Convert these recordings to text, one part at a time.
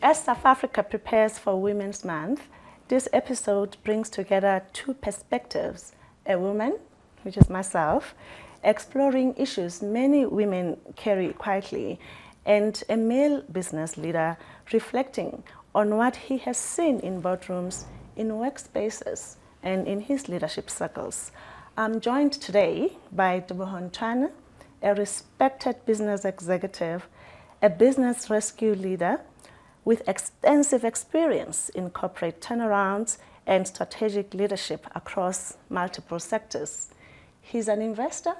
As South Africa prepares for Women's Month, this episode brings together two perspectives: a woman, which is myself, exploring issues many women carry quietly, and a male business leader reflecting on what he has seen in boardrooms, in workspaces, and in his leadership circles. I'm joined today by Teboho Nthoana, a respected business executive, a business rescue leader with extensive experience in corporate turnarounds and strategic leadership across multiple sectors. He's an investor,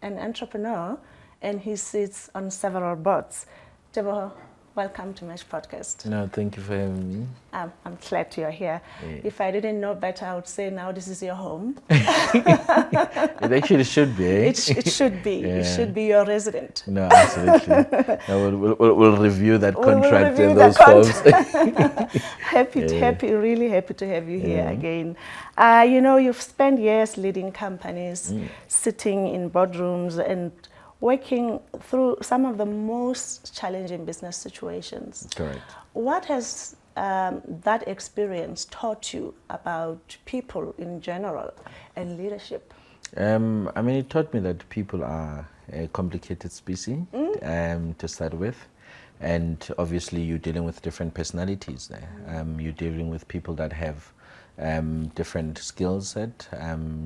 an entrepreneur, and he sits on several boards. Teboho, welcome to Mesh Podcast. No, thank you for having me. I'm glad you're here. Yeah. If I didn't know better, I would say now this is your home. It actually should be. Eh? It should be. Yeah. It should be your resident. No, absolutely. No, we'll review that contract in those forms. Really happy to have you here again. You've spent years leading companies, sitting in boardrooms and working through some of the most challenging business situations. Correct. What has that experience taught you about people in general and leadership? It taught me that people are a complicated species to start with. And obviously you're dealing with different personalities there. You're dealing with people that have different skill set,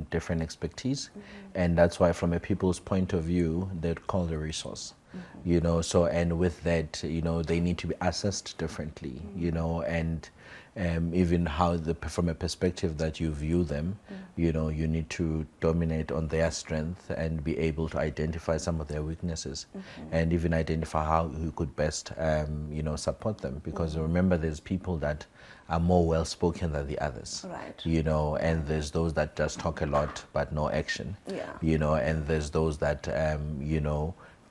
different expertise, and that's why from a people's point of view, they'd call the resource, and with that, they need to be assessed differently, and even how from a perspective that you view them, you need to dominate on their strength and be able to identify some of their weaknesses, and even identify how you could best, support them. Because remember, there's people that are more well-spoken than the others, right? And there's those that just talk a lot but no action, and there's those that,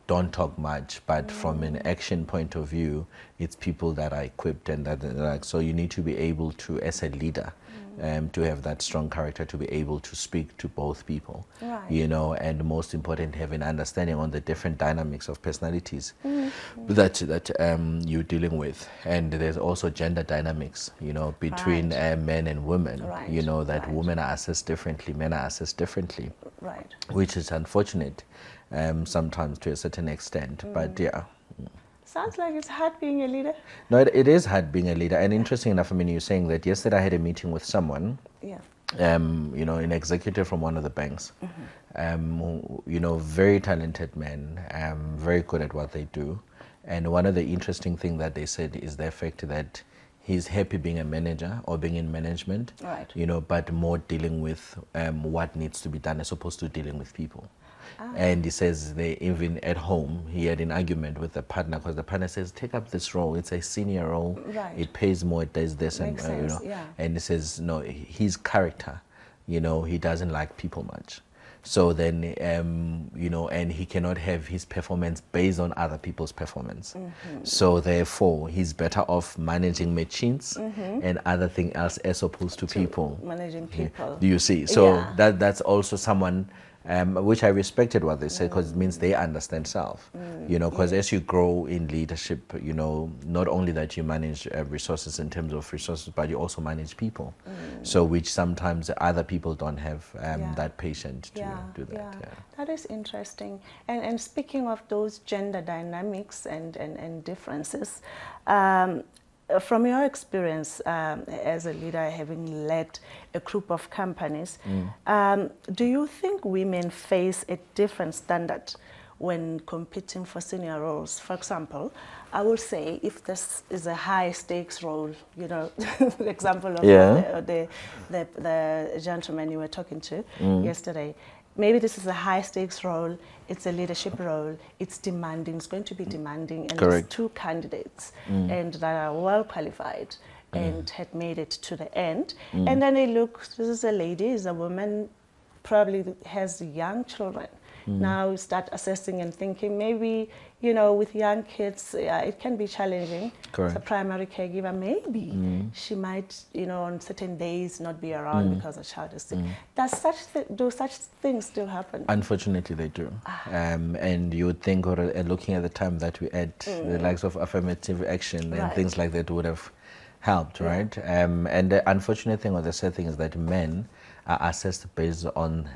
don't talk much, but from an action point of view, it's people that are equipped and that so you need to be able to, as a leader, to have that strong character to be able to speak to both people, and most important, have an understanding on the different dynamics of personalities that you're dealing with. And there's also gender dynamics, between men and women, that women are assessed differently, men are assessed differently, which is unfortunate sometimes to a certain extent, but yeah. Sounds like it's hard being a leader. No, it is hard being a leader. And interesting enough, you're saying that yesterday I had a meeting with someone, an executive from one of the banks, very talented man, very good at what they do. And one of the interesting things that they said is the fact that he's happy being a manager or being in management, but more dealing with what needs to be done as opposed to dealing with people. And he says they even at home he had an argument with the partner because the partner says, take up this role, it's a senior role, it pays more, it does this, and and he says no, his character, he doesn't like people much. So then and he cannot have his performance based on other people's performance. So therefore he's better off managing machines and other thing else as opposed to people. Managing people. Do you see? So that's also someone which I respected what they said, because it means they understand self, because as you grow in leadership, not only that you manage resources in terms of resources, but you also manage people. So which sometimes other people don't have that patience to do that. That is interesting. And speaking of those gender dynamics and differences, from your experience as a leader, having led a group of companies, do you think women face a different standard when competing for senior roles? For example, I would say if this is a high stakes role, the example of the gentleman you were talking to yesterday, maybe this is a high stakes role, it's a leadership role, it's demanding, it's going to be demanding, and there's two candidates and that are well qualified and had made it to the end. And then they look, this is a lady, is a woman, probably has young children, Now you start assessing and thinking maybe, you know, with young kids, it can be challenging. Correct. As a primary caregiver, maybe she might, you know, on certain days not be around because the child is sick. Do such things still happen? Unfortunately, they do. And you would think, or looking at the time that we had, the likes of affirmative action and things like that would have helped, right? And the unfortunate thing or the sad thing is that men are assessed based on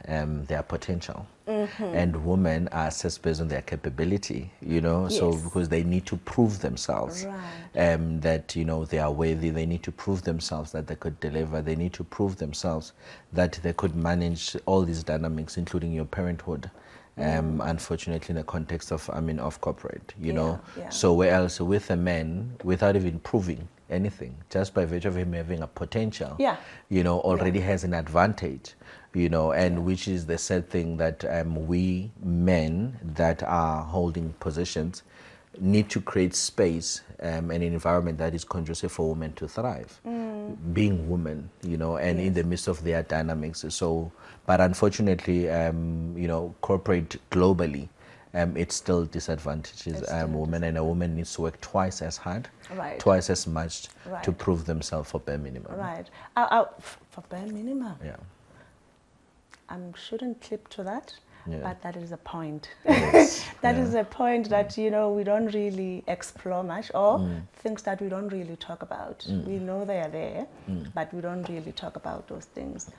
their potential, and women are assessed based on their capability, you know, so because they need to prove themselves that, you know, they are worthy, they need to prove themselves that they could deliver, they need to prove themselves that they could manage all these dynamics, including your parenthood. Unfortunately, in the context of, of corporate, you know. So where else with a man, without even proving anything, just by virtue of him having a potential, you know, already has an advantage, you know, and which is the sad thing that we men that are holding positions need to create space and an environment that is conducive for women to thrive, being women, you know, and in the midst of their dynamics. So, but unfortunately, you know, corporate globally, it still disadvantages women, and a woman needs to work twice as hard, twice as much to prove themselves for bare minimum. For bare minimum? Yeah. I shouldn't clip to that. But that is a point. Yes. That is a point that, you know, we don't really explore much, or things that we don't really talk about. We know they are there, but we don't really talk about those things.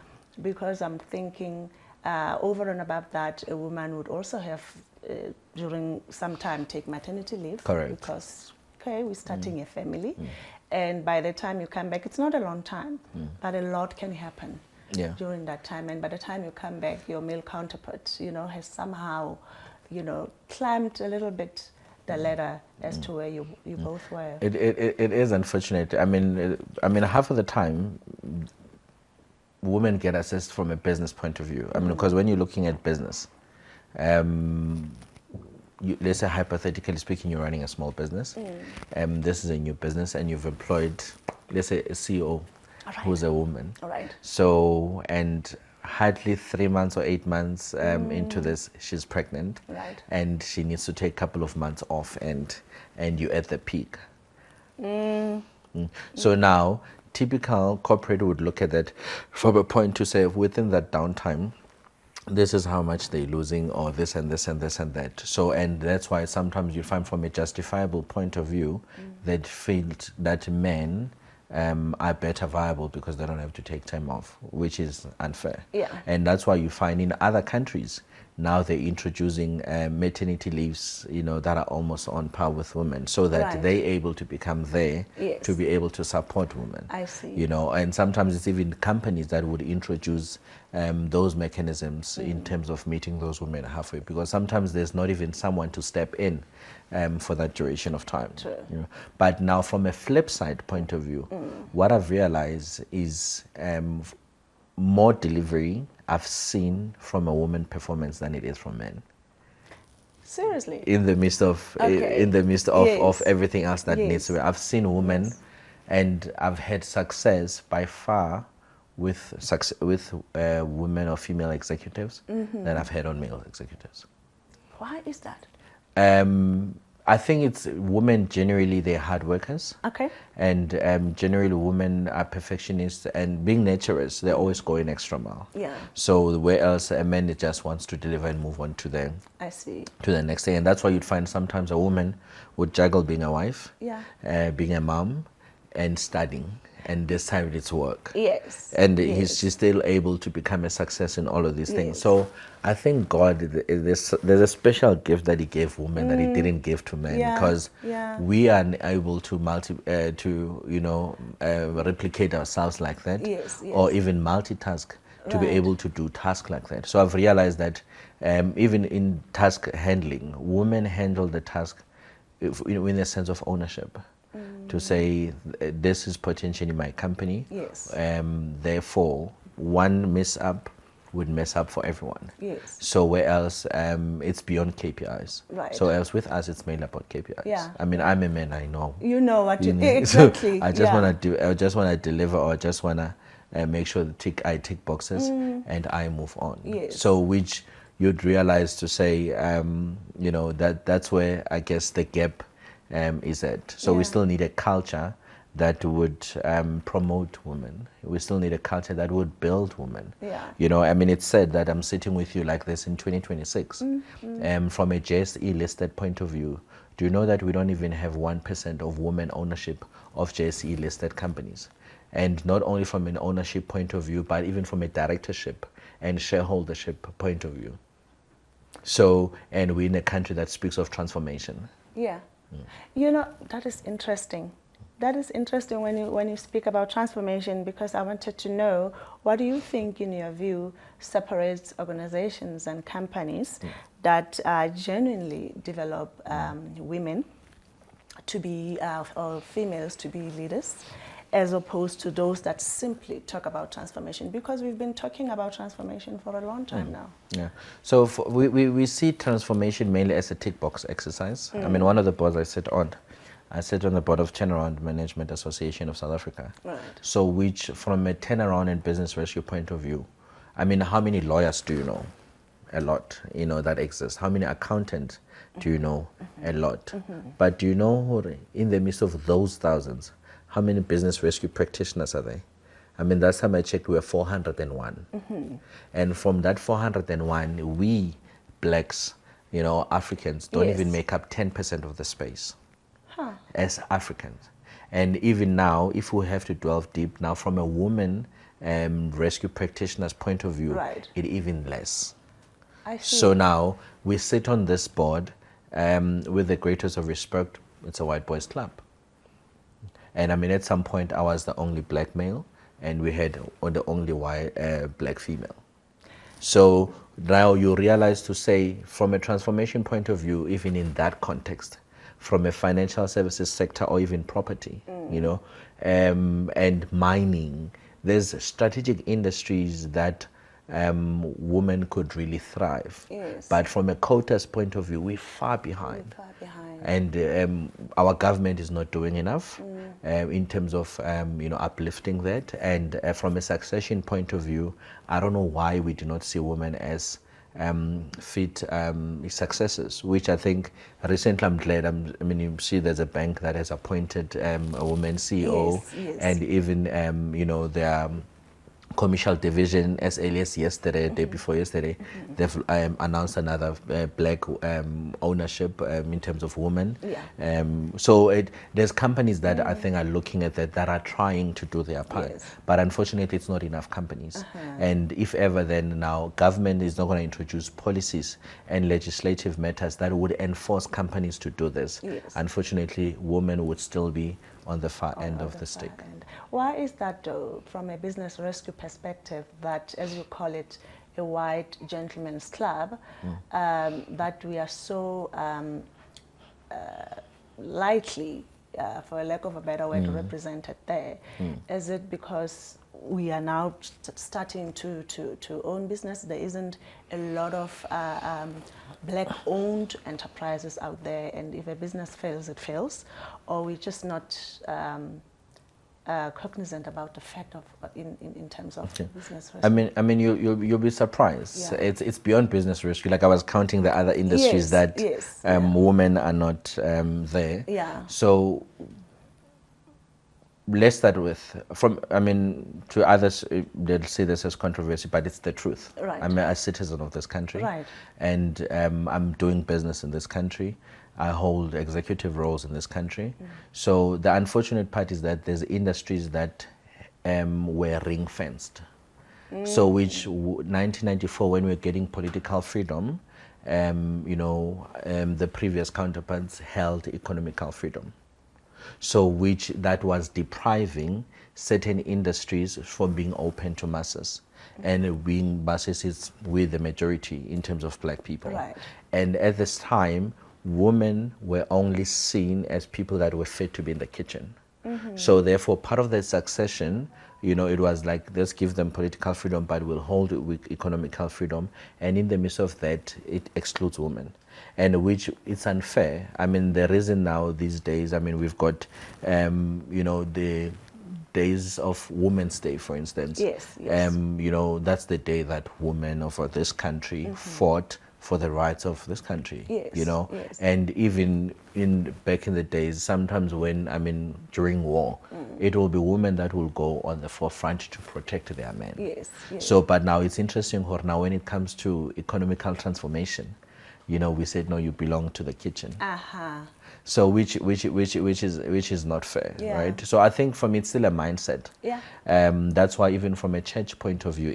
Because I'm thinking, over and above that, a woman would also have, during some time, take maternity leave. Correct. Because, okay, we're starting a family. And by the time you come back, it's not a long time, but a lot can happen. During that time, and by the time you come back, your male counterpart, you know, has somehow, you know, climbed a little bit the ladder as to where you both were. It is unfortunate. I mean, half of the time, women get assessed from a business point of view. I mean, because when you're looking at business, let's say hypothetically speaking, you're running a small business, this is a new business, and you've employed, let's say, a CEO. Who's a woman. So, and hardly 3 months or 8 months into this, she's pregnant, and she needs to take a couple of months off, and you're at the peak. So now, typical corporate would look at that from a point to say, within that downtime, this is how much they're losing, or this and this and this and that. So, and that's why sometimes you find from a justifiable point of view, that feel that men are better viable because they don't have to take time off, which is unfair. And that's why you find in other countries now they're introducing maternity leaves, you know, that are almost on par with women, so that they're able to become there to be able to support women. I see. You know, and sometimes it's even companies that would introduce those mechanisms in terms of meeting those women halfway, because sometimes there's not even someone to step in for that duration of time. You know? But now from a flip side point of view, what I've realized is more delivery I've seen from a woman performance than it is from men. Seriously? In the midst of of everything else that needs to be. I've seen women and I've had success by far with women or female executives than I've had on male executives. Why is that? I think it's women generally, they're hard workers. And generally women are perfectionists, and being nurturers, they're always going extra mile. So where else a man just wants to deliver and move on to the next thing. And that's why you'd find sometimes a woman would juggle being a wife, being a mom, and studying. And this time it's work. And she's still able to become a success in all of these things. So I think God, there's a special gift that He gave women that He didn't give to men, because we are unable to replicate ourselves like that, or even multitask to be able to do tasks like that. So I've realized that even in task handling, women handle the task in a sense of ownership. To say, this is potentially my company, therefore one mess up would mess up for everyone. So where else it's beyond KPIs. So else with us it's mainly about KPIs. I mean, I'm a man, I know. You know what you need. Exactly. So I just want to I just want to deliver, or I just want to make sure I tick boxes and I move on. So which you'd realize to say, you know, that's where I guess the gap is at. So we still need a culture that would promote women. We still need a culture that would build women. Yeah. You know, I mean, it's said that I'm sitting with you like this in 2026. From a JSE listed point of view, do you know that we don't even have 1% of women ownership of JSE listed companies? And not only from an ownership point of view, but even from a directorship and shareholdership point of view. So, and we're in a country that speaks of transformation. Yeah. You know, that is interesting. That is interesting when you speak about transformation, because I wanted to know, what do you think, in your view, separates organizations and companies that genuinely develop women to be, or females to be leaders, as opposed to those that simply talk about transformation? Because we've been talking about transformation for a long time now. Yeah. So we see transformation mainly as a tick box exercise. I mean, one of the boards I sit on the board of Turnaround Management Association of South Africa. Right. So which, from a turnaround and business rescue point of view, I mean, how many lawyers do you know? A lot, you know, that exist. How many accountants do you know? A lot. But do you know, in the midst of those thousands, how many business rescue practitioners are there? I mean, last time I checked, we were 401. And from that 401, we blacks, you know, Africans, don't even make up 10% of the space as Africans. And even now, if we have to delve deep, now from a woman rescue practitioner's point of view, it even less. I see. So now we sit on this board with the greatest of respect. It's a white boys club. And I mean, at some point, I was the only black male, and we had the only white black female. So now you realize to say, from a transformation point of view, even in that context, from a financial services sector or even property, you know, and mining, there's strategic industries that women could really thrive. Yes. But from a quotas point of view, we're far behind. Far behind. And our government is not doing enough in terms of you know, uplifting that. And from a succession point of view, I don't know why we do not see women as fit successors, which I think recently I'm glad. I mean, you see there's a bank that has appointed a woman CEO, and even you know, their commercial division, as early as yesterday, day before yesterday, they've announced another black ownership in terms of women. So there's companies that I think are looking at that are trying to do their part, but unfortunately it's not enough companies. And if ever, then now government is not going to introduce policies and legislative matters that would enforce companies to do this. Unfortunately, women would still be on the far end of the stick. Why is that, though, from a business rescue perspective, that, as you call it, a white gentleman's club, that we are so lightly, for a lack of a better word, represented there? Is it because we are now starting to own business? There isn't a lot of black-owned enterprises out there, and if a business fails, it fails, or we're just not cognizant about the fact of in terms of business rescue? I mean, you'll be surprised. It's beyond business rescue. Like I was counting the other industries that women are not there. So let's start with, I mean, to others they'll say this as controversy, but it's the truth. I'm a citizen of this country, and I'm doing business in this country. I hold executive roles in this country. So the unfortunate part is that there's industries that were ring fenced. So which 1994, when we were getting political freedom, you know, the previous counterparts held economical freedom. So which that was depriving certain industries from being open to masses, and being masses is with the majority in terms of black people. And at this time, women were only seen as people that were fit to be in the kitchen. So therefore, part of the succession, you know, it was like, let's give them political freedom, but we'll hold it with economical freedom. And in the midst of that, it excludes women, and which it's unfair. I mean, the reason now these days, I mean, we've got, you know, the days of Women's Day, for instance, Yes, yes. you know, that's the day that women of this country fought for the rights of this country. Yes, You know, yes. and even back in the days, sometimes when during war, it will be women that will go on the forefront to protect their men. Yes, yes. So, but now it's interesting, now when it comes to economical transformation, you know, we said no, you belong to the kitchen. So which is not fair, Yeah. right? So I think for me it's still a mindset. Yeah. That's why even from a church point of view,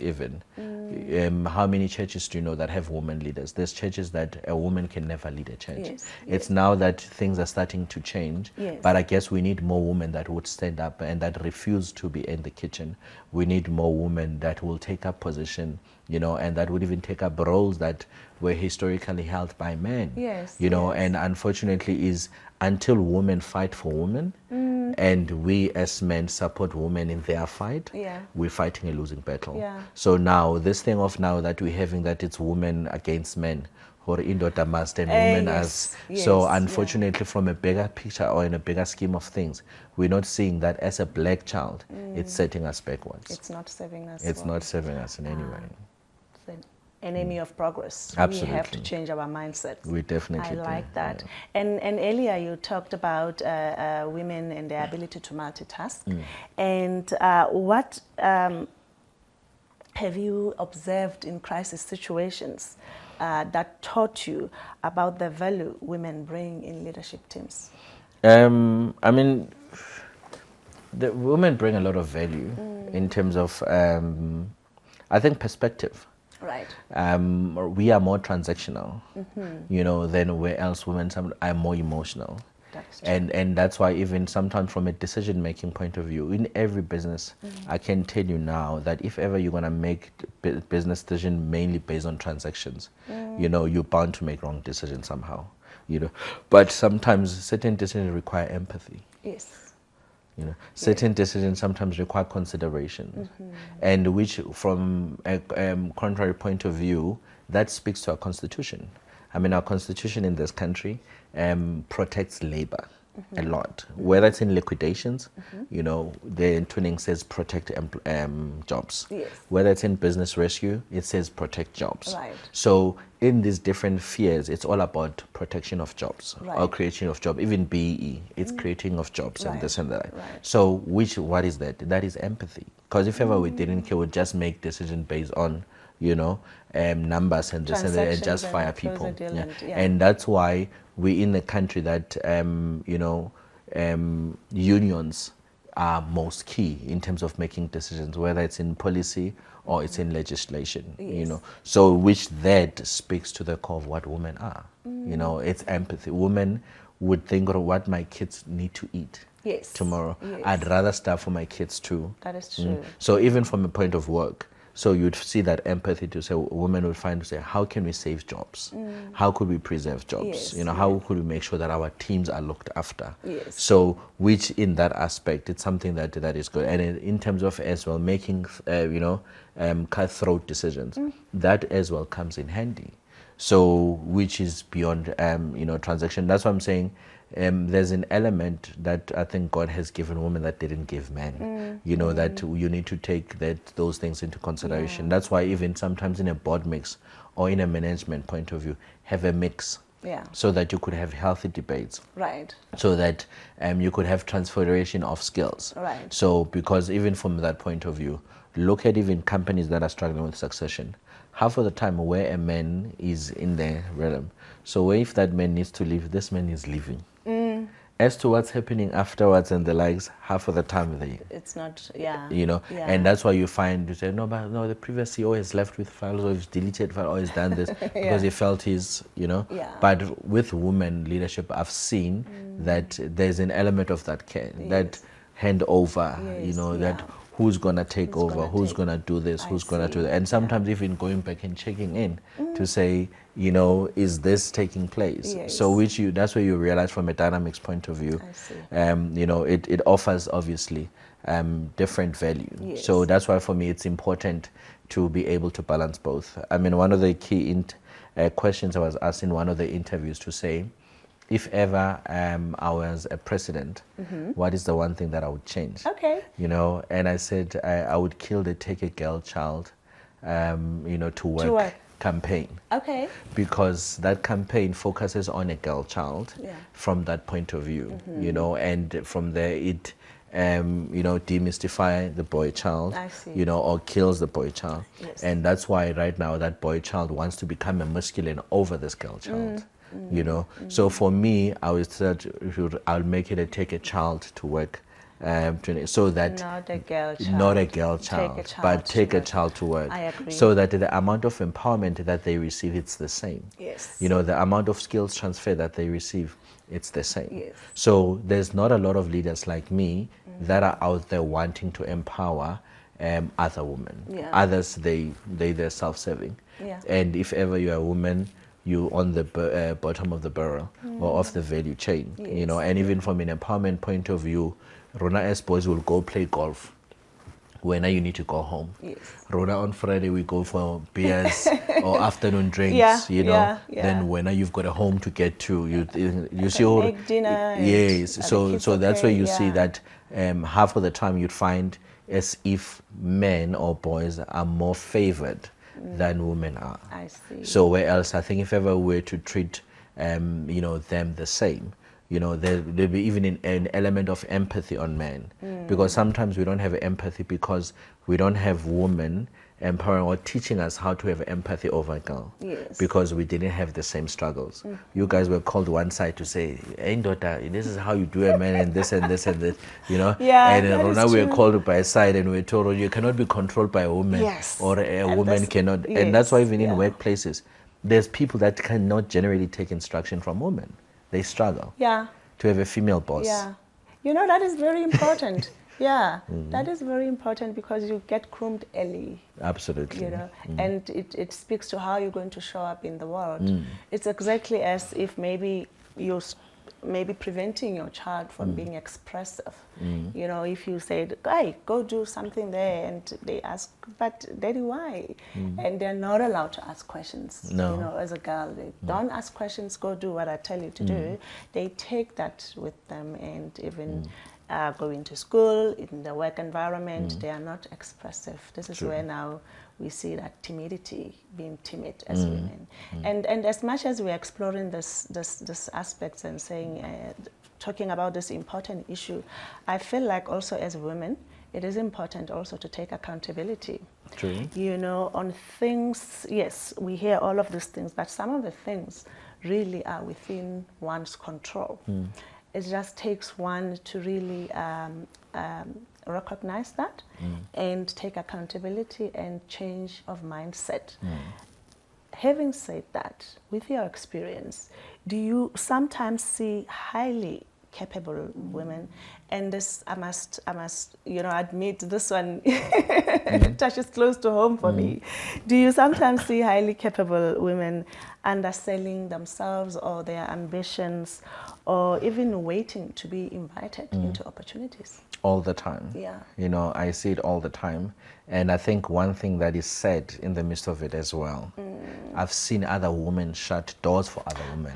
how many churches do you know that have women leaders? There's churches that a woman can never lead a church. Yes, It's now that things are starting to change, Yes. but I guess we need more women that would stand up and that refuse to be in the kitchen. We need more women that will take up position, you know, and that would even take up roles that were historically held by men. Yes, You know, yes. and unfortunately is until women fight for women and we as men support women in their fight, Yeah. we're fighting a losing battle. Yeah. So now this thing of now that we're having that it's women against men or indoda must and women yes, as so yes, unfortunately from a bigger picture or in a bigger scheme of things, we're not seeing that as a black child it's setting us backwards. It's not serving us. It's well. not serving us in any way. It's an enemy of progress. Absolutely. We have to change our mindset. We definitely I do. like that. Yeah. And earlier you talked about women and their ability to multitask. And what have you observed in crisis situations that taught you about the value women bring in leadership teams? I mean, the women bring a lot of value in terms of, I think, perspective. Right. We are more transactional, you know, than where else women are more emotional. That's true. And that's why even sometimes from a decision-making point of view, in every business, I can tell you now that if ever you're going to make business decision mainly based on transactions, you know, you're bound to make wrong decisions somehow, you know. But sometimes certain decisions require empathy. Yes. You know, certain decisions sometimes require consideration, and which, from a contrary point of view, that speaks to our constitution. I mean, our constitution in this country protects labor a lot, whether it's in liquidations, you know, the tuning says protect jobs. Yes. Whether it's in business rescue, it says protect jobs. Right. So in these different spheres, it's all about protection of jobs or Right. creation of jobs. Even BEE, it's creating of jobs and Right. this and that. Right. So what is that? That is empathy. Because if ever we didn't care, we'd just make decisions based on, you know, numbers and this and that, and just Transactions fire and close people. the deal and- yeah. And that's why we in a country that, you know, unions are most key in terms of making decisions, whether it's in policy or it's in legislation, you Yes. know. So which that speaks to the core of what women are. You know, it's empathy. Women would think of what my kids need to eat Yes. tomorrow. Yes. I'd rather start for my kids too. That is true. So even from a point of work, so you'd see that empathy to say, women would find to say, how can we save jobs? How could we preserve jobs? Yes, You know, how could we make sure that our teams are looked after? Yes. So, which in that aspect, it's something that is good. And in terms of as well making, you know, cutthroat decisions, that as well comes in handy. So, which is beyond, you know, transaction. That's what I'm saying. There's an element that I think God has given women that didn't give men. You know, that you need to take those things into consideration. That's why even sometimes in a board mix or in a management point of view, have a mix. Yeah. So that you could have healthy debates. Right. So that you could have transferation of skills. Right. So because even from that point of view, look at even companies that are struggling with succession. Half of the time where a man is in the realm. So if that man needs to leave, this man is leaving. As to what's happening afterwards and the likes, half of the time It's not, yeah. you know, Yeah. and that's why you find you say no, but no, the previous CEO has left with files or he's deleted files or he's done this because he felt he's, you know. Yeah. But with women leadership, I've seen that there's an element of that care, that handover, you Yes, know, yeah. that who's gonna take Who's over, gonna who's take- gonna do this, I who's gonna do see, that, and sometimes even going back and checking in to say, you know, is this taking place? Yes. So that's where you realize from a dynamics point of view, I see. you know, it offers obviously different value. Yes. So that's why for me it's important to be able to balance both. I mean, one of the key questions I was asked in one of the interviews to say, if ever I was a president, what is the one thing that I would change? Okay. You know, and I said I would kill the Take a Girl Child, you know, to work campaign. Okay. Because that campaign focuses on a girl child from that point of view, you know, and from there it, you know, demystify the boy child, you know, or kills the boy child. Yes. And that's why right now that boy child wants to become a masculine over this girl child. You know, so for me, I would say I'll make it a Take a Child to work, so that not a girl child, not a girl child, but take a child to work. I agree. So that the amount of empowerment that they receive, it's the same. Yes. You know, the amount of skills transfer that they receive, it's the same. Yes. So there's not a lot of leaders like me that are out there wanting to empower other women. Yeah. Others, they're self-serving. Yeah. And if ever you're a woman, you on the bottom of the barrel or of the value chain, you know, and even from an empowerment point of view, Rona as boys will go play golf. When you need to go home. Yes. Rona on Friday we go for beers or afternoon drinks, you know. Then when you've got a home to get to, you see all dinner. Yes. So that's where you see that half of the time you'd find as if men or boys are more favored than women are. I see. So where else I think if ever we were to treat you know, them the same, you know, there'll be even an element of empathy on men, because sometimes we don't have empathy because we don't have women empowering or teaching us how to have empathy over a girl. Yes. Because we didn't have the same struggles. You guys were called one side to say, hey daughter, this is how you do a man, and this and this and this, you know. And now we were called by a side and we were told, oh, you cannot be controlled by a woman, or a woman cannot. And that's why even in workplaces, there's people that cannot generally take instruction from women. They struggle to have a female boss. Yeah, you know, that is very important. That is very important because you get groomed early. Absolutely. You know, and it speaks to how you're going to show up in the world. It's exactly as if maybe you're preventing your child from being expressive. You know, if you said, hey, go do something there, and they ask, but daddy, why? And they're not allowed to ask questions. You know, as a girl, they don't ask questions, go do what I tell you to do. They take that with them, and even going to school, in the work environment, they are not expressive. This is where now we see that timidity, being timid as women. And as much as we're exploring this aspects and saying, talking about this important issue, I feel like also as women, it is important also to take accountability. True. You know, on things, yes, we hear all of these things, but some of the things really are within one's control. It just takes one to really recognize that and take accountability and change of mindset. Having said that, with your experience, do you sometimes see highly capable women? And this, I must, you know, admit this one touches close to home for me. Do you sometimes see highly capable women underselling themselves or their ambitions, or even waiting to be invited into opportunities? All the time. Yeah. You know, I see it all the time. And I think one thing that is said in the midst of it as well, I've seen other women shut doors for other women.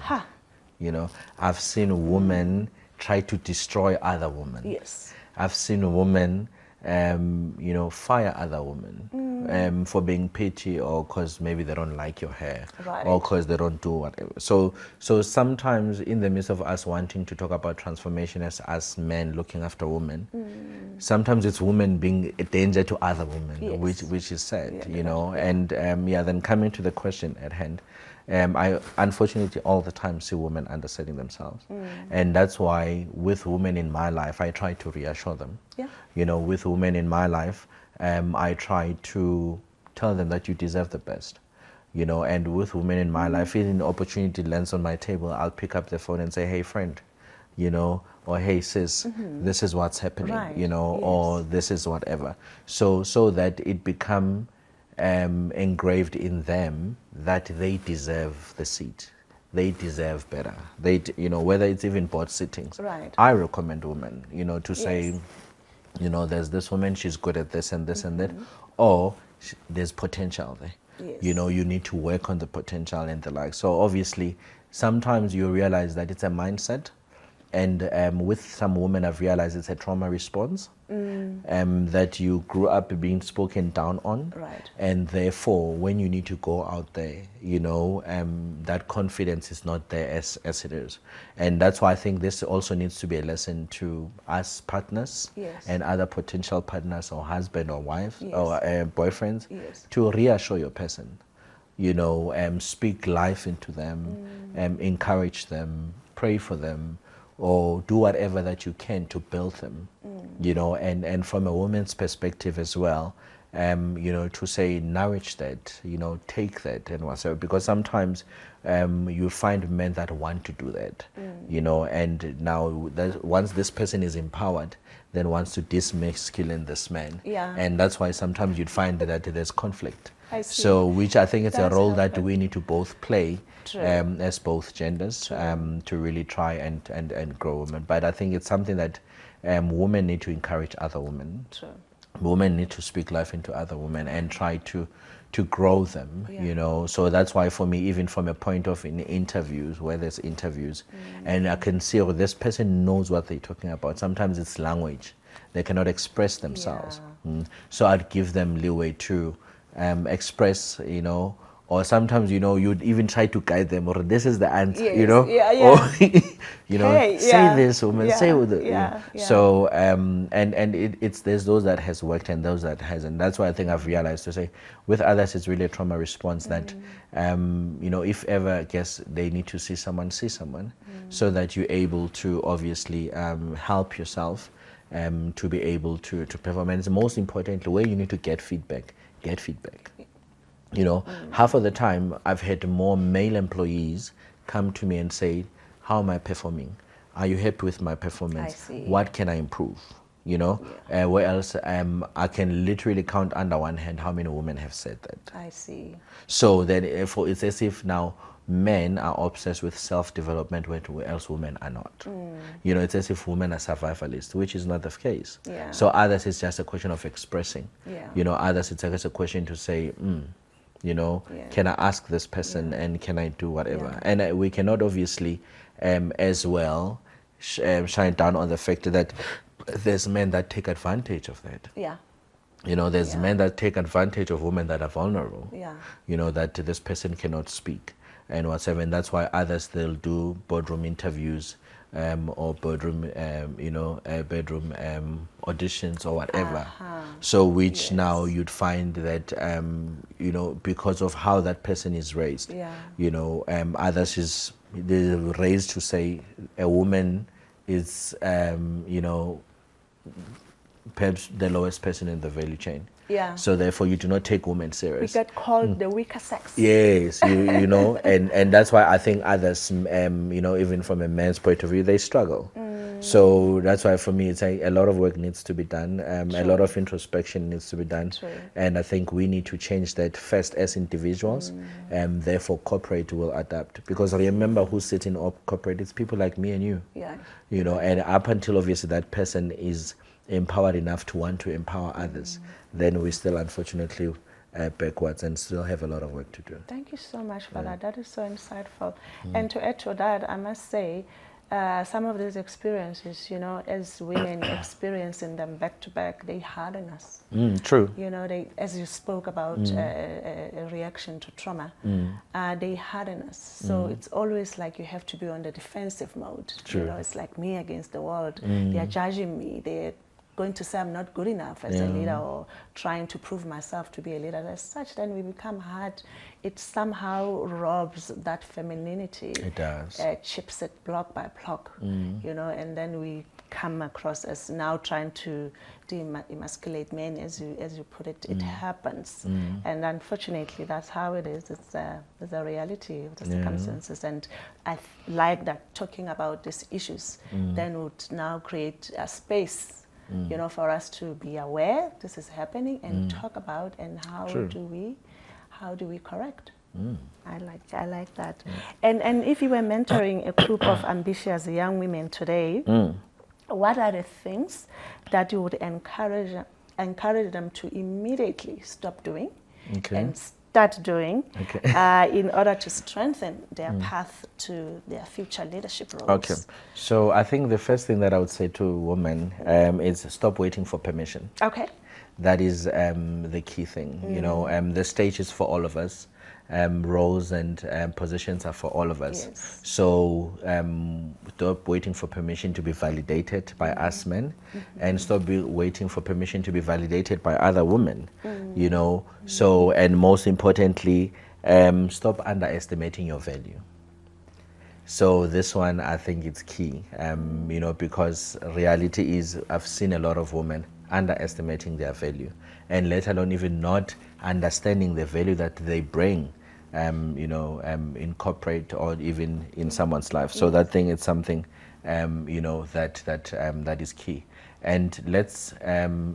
You know, I've seen women try to destroy other women. Yes. I've seen women, you know, fire other women for being petty, or because maybe they don't like your hair, or because they don't do whatever. So sometimes in the midst of us wanting to talk about transformation as men looking after women, sometimes it's women being a danger to other women, which is sad, you know. And then coming to the question at hand, I unfortunately all the time see women underselling themselves. And that's why with women in my life, I try to reassure them. You know, with women in my life, I try to tell them that you deserve the best. You know, and with women in my life, if an opportunity lands on my table, I'll pick up the phone and say, hey friend, you know, or hey sis, this is what's happening, you know, or this is whatever. So that it become engraved in them that they deserve the seat. They deserve better. They, you know, whether it's even board sittings. I recommend women, you know, to say, you know, there's this woman, she's good at this and this and that, or there's potential there. Yes. You know, you need to work on the potential and the like. So obviously, sometimes you realize that it's a mindset. And with some women, I've realized it's a trauma response, that you grew up being spoken down on. Right. And therefore, when you need to go out there, you know, that confidence is not there as it is. And that's why I think this also needs to be a lesson to us partners, Yes. and other potential partners, or husband or wife, Yes. or boyfriends, Yes. to reassure your person. You know, speak life into them, encourage them, pray for them, or do whatever that you can to build them. You know, and from a woman's perspective as well, you know, to say nourish that, you know, take that and whatsoever, because sometimes you find men that want to do that, you know, and now that once this person is empowered, then wants to dismasculine this man. Yeah. And that's why sometimes you'd find that there's conflict. I see. So, which I think it's a Does role that happen. we need to both play, True. as both genders, to really try and grow women. But I think it's something that women need to encourage other women. True. Women need to speak life into other women and try to grow them, Yeah. you know. So that's why for me, even from a point of in interviews, where there's interviews, and I can see, oh, this person knows what they're talking about. Sometimes it's language. They cannot express themselves. So I'd give them leeway to express, you know, or sometimes, you know, you'd even try to guide them, or this is the answer, you Yes, know, yeah, yeah. or, you know, Hey, say yeah, this, woman, yeah, say with it. yeah, yeah. So, and it's, there's those that has worked and those that hasn't. That's why I think I've realized to say, with others, it's really a trauma response that, you know, if ever, I guess, they need to see someone, so that you're able to obviously help yourself to be able to perform. And it's most importantly, where you need to get feedback. You know, half of the time I've had more male employees come to me and say, how am I performing? Are you happy with my performance? I see. What can I improve? You know, where else I can literally count under one hand how many women have said that. I see. So then it's as if now men are obsessed with self-development, where else women are not. You know, it's as if women are survivalists, which is not the case. Yeah. So others, it's just a question of expressing. Yeah. You know, others, it's just a question to say, you know, can I ask this person and can I do whatever? Yeah. And we cannot obviously as well shine down on the fact that there's men that take advantage of that. Yeah. You know, there's men that take advantage of women that are vulnerable. Yeah. You know, that this person cannot speak and whatever. And that's why others, they'll do boardroom interviews or boardroom, you know, bedroom auditions or whatever. So which now you'd find that, you know, because of how that person is raised, you know, others they're raised to say a woman is, you know, perhaps the lowest person in the value chain. Yeah. So therefore, you do not take women We serious. get called the weaker sex. Yes, you know, and that's why I think others, you know, even from a man's point of view, they struggle. So that's why for me, it's a lot of work needs to be done. A lot of introspection needs to be done. True. And I think we need to change that first as individuals, and therefore corporate will adapt. Because remember, who's sitting up corporate? It's people like me and you. Yeah. You know, and up until obviously that person is empowered enough to want to empower others, then we still unfortunately backwards and still have a lot of work to do. Thank you so much for that. That is so insightful. And to add to that, I must say, some of these experiences, you know, as women experiencing them back to back, they harden us. True. You know, they, as you spoke about a reaction to trauma, they harden us. So it's always like you have to be on the defensive mode. True. You know, it's like me against the world. They are judging me. They're going to say I'm not good enough as a leader, or trying to prove myself to be a leader. As such, then we become hard. It somehow robs that femininity. It does. Chips it block by block, you know, and then we come across as now trying to demasculate men, as you put it. It happens, and unfortunately, that's how it is. It's a reality of the circumstances, and I like that talking about these issues then would now create a space. You know, for us to be aware this is happening and talk about, and how do we correct? I like that. And if you were mentoring a group of ambitious young women today, what are the things that you would encourage them to immediately stop doing and start doing Okay. in order to strengthen their path to their future leadership roles? Okay. So I think the first thing that I would say to women is stop waiting for permission. Okay. That is the key thing. You know, the stage is for all of us. Roles and positions are for all of us. Yes. So stop waiting for permission to be validated by us men, and stop waiting for permission to be validated by other women. You know, so, and most importantly, stop underestimating your value. So this one, I think it's key, you know, because reality is I've seen a lot of women underestimating their value, and let alone even not understanding the value that they bring, you know, in corporate or even in someone's life. So that thing is something, you know, that is key. And let's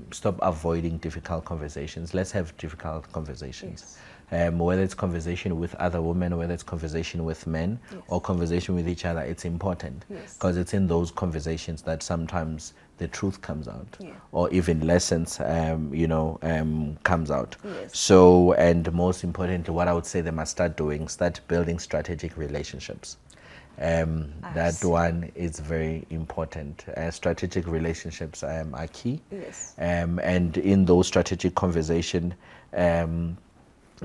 stop avoiding difficult conversations. Let's have difficult conversations. Whether it's conversation with other women, whether it's conversation with men, or conversation with each other, it's important, because it's in those conversations that sometimes the truth comes out, or even lessons, you know, comes out. So, and most importantly, what I would say they must start doing, start building strategic relationships. That one is very important. Strategic relationships are key. And in those strategic conversation,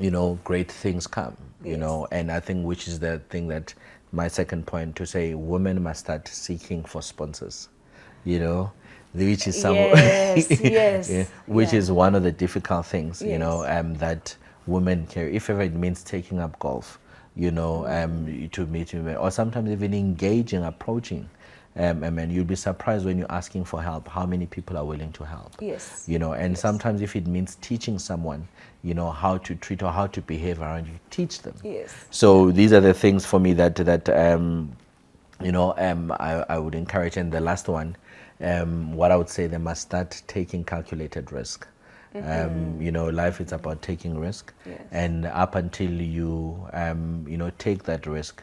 you know, great things come, you know, and I think which is the thing that my second point to say, women must start seeking for sponsors, you know, which is which is one of the difficult things, you know, that women carry, if ever it means taking up golf, you know, to meet women, or sometimes even engaging, approaching. And you'll be surprised when you're asking for help, how many people are willing to help. You know, and sometimes if it means teaching someone, you know, how to treat or how to behave around you, teach them. So these are the things for me that you know, I would encourage. And the last one, what I would say, they must start taking calculated risk. You know, life is about taking risk, and up until you you know, take that risk,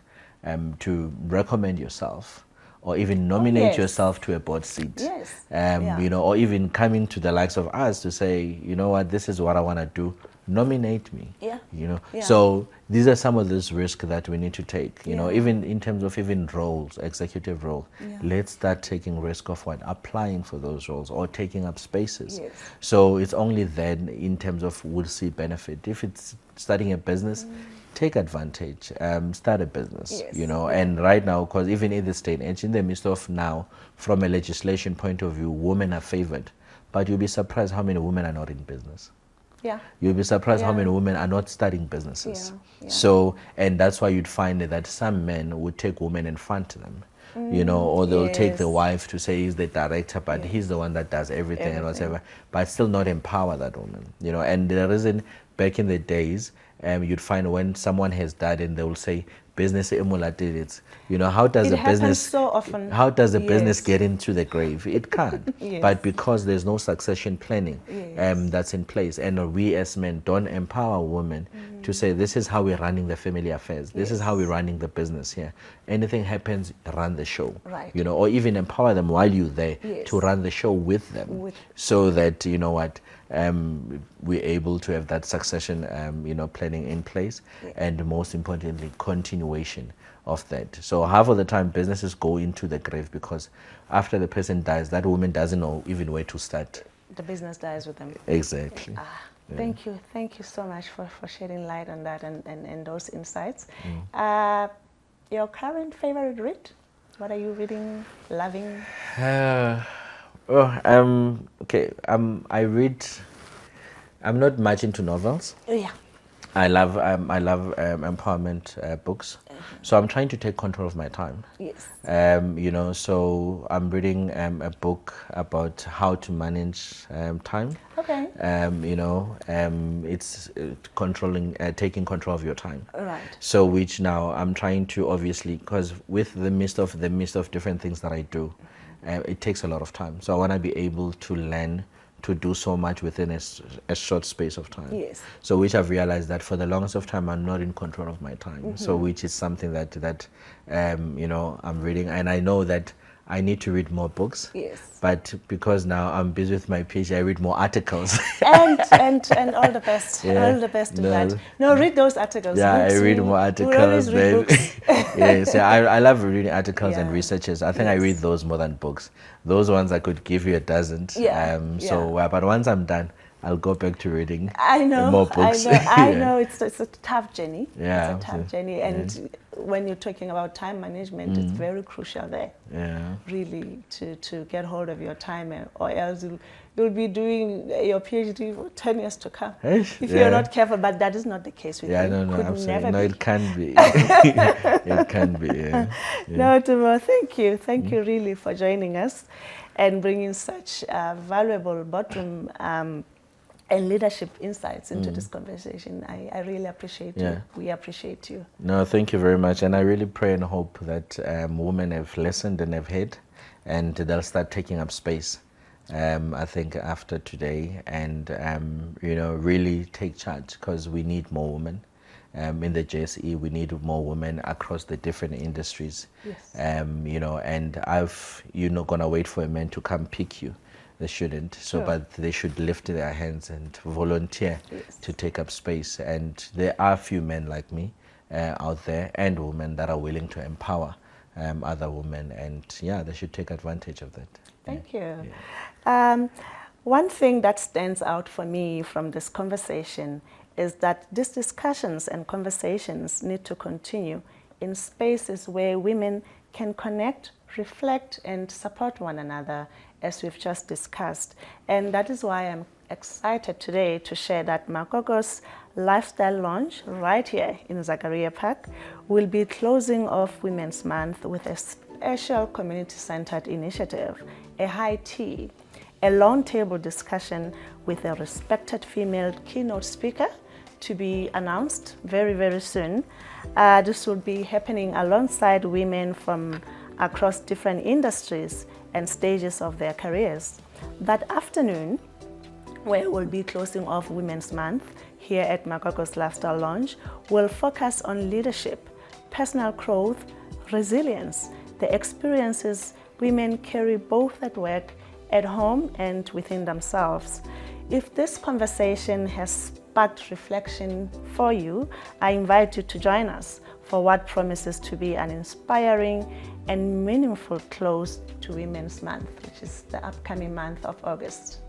to recommend yourself, or even nominate yourself to a board seat, you know, or even coming to the likes of us to say, you know what, this is what I want to do, nominate me, you know. So these are some of those risks that we need to take, you know, even in terms of even roles, executive role. Let's start taking risk of what, applying for those roles or taking up spaces. So it's only then in terms of we'll see benefit. If it's starting a business, take advantage, start a business, you know. And right now, because even in this state, and in the midst of now, from a legislation point of view, women are favored, but you'll be surprised how many women are not in business. You'll be surprised how many women are not starting businesses. So, and that's why you'd find that some men would take women and fund them, you know, or they'll take the wife to say he's the director, but he's the one that does everything and whatever, but still not empower that woman, you know. And the reason back in the days, you'd find when someone has died and they will say business emulated it. You know, how does It a business so often. How does a business get into the grave? It can't. But because there's no succession planning that's in place, and we as men don't empower women to say this is how we're running the family affairs. This is how we're running the business here. Anything happens, run the show. You know, or even empower them while you're there to run the show with them, so that, you know what, we're able to have that succession, you know, planning in place, and most importantly, continuation of that. So half of the time businesses go into the grave because after the person dies, that woman doesn't know even where to start. The business dies with them. Exactly. Thank you so much for shedding light on that and those insights. Your current favorite read? What are you reading, loving? Okay, I read, I'm not much into novels. I love empowerment books. So I'm trying to take control of my time. You know, so I'm reading a book about how to manage time. You know, it's taking control of your time. So which now I'm trying to, obviously, because with the midst of different things that I do, it takes a lot of time. So I want to be able to learn to do so much within a short space of time. So which I've realized that for the longest of time I'm not in control of my time. So which is something that you know, I'm reading, and I know that I need to read more books. Yes. But because now I'm busy with my PhD, I read more articles. And all the best. Yeah. All the best to No. that. No, read those articles. Yeah, Books, I read we more will always articles. read books. Yes, yeah, I love reading articles and Yeah. researches. I think I read Yes. those more than books. Those ones I could give you a dozen. Yeah, But once I'm done, I'll go back to reading I know, more books. I Yeah. know. It's a tough journey. Yeah, It's a tough journey, and when you're talking about time management, it's very crucial there. Yeah. Really, to get hold of your time, or else you'll be doing your PhD for 10 years to come if you're not careful. But that is not the case with you. Yeah, no, Could absolutely. never No, be. it can be. It can be. Yeah. No, Teboho, thank you. Thank you really for joining us and bringing such valuable boardroom and leadership insights into this conversation. I really appreciate you. We appreciate you. No, thank you very much. And I really pray and hope that women have listened and have heard, and they'll start taking up space. I think after today, and really take charge, because we need more women. In the JSE, we need more women across the different industries. Yes. And you're not gonna wait for a man to come pick you. They shouldn't. So, but they should lift their hands and volunteer to take up space. And there are a few men like me out there, and women that are willing to empower other women. And they should take advantage of that. Thank you. One thing that stands out for me from this conversation is that these discussions and conversations need to continue in spaces where women can connect, reflect, and support one another, as we've just discussed. And that is why I'm excited today to share that Magogo's Lifestyle Lounge right here in Zachariah Park will be closing off Women's Month with a special community-centered initiative, a high tea, a long table discussion with a respected female keynote speaker to be announced very, very soon. This will be happening alongside women from across different industries and stages of their careers. That afternoon, where we'll be closing off Women's Month here at Magogo's Lifestyle Lounge, will focus on leadership, personal growth, resilience, the experiences women carry both at work, at home, and within themselves. If this conversation has sparked reflection for you, I invite you to join us for what promises to be an inspiring and meaningful close to Women's Month, which is the upcoming month of August.